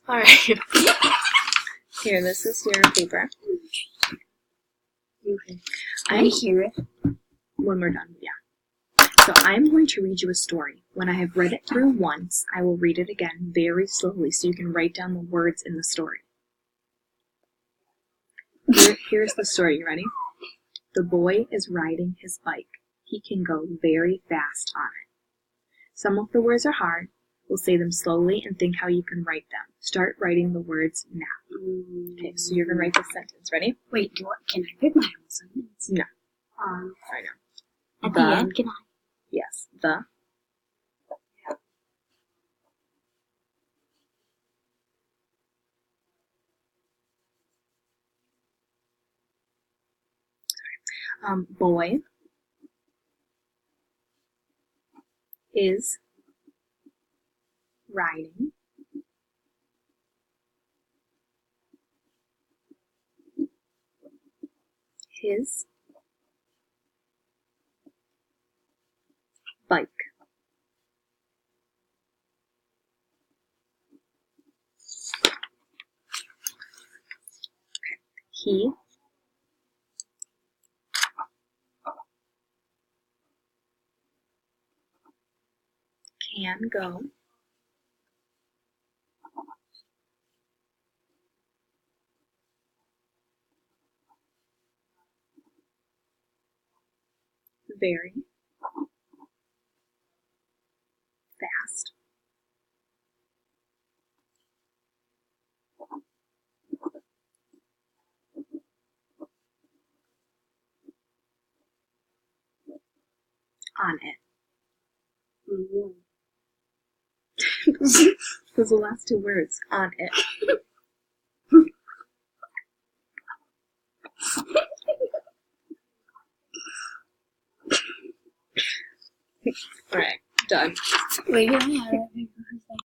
Alright. Here, this is your paper. Okay. I hear it. When we're done, yeah. So I'm going to read you a story. When I have read it through once, I will read it again very slowly so you can write down the words in the story. Here's the story. You ready? The boy is riding his bike. He can go very fast on it. Some of the words are hard. We'll say them slowly and think how you can write them. Start writing the words now. Okay, so you're going to write this sentence. Ready? Wait, can I pick my own sentence? No. I know. At the end, can I? Yes. The. Boy is riding his bike. He can go very fast on it. Those are the last two words. On it. Alright, done. Wait, can I have that paper for a second?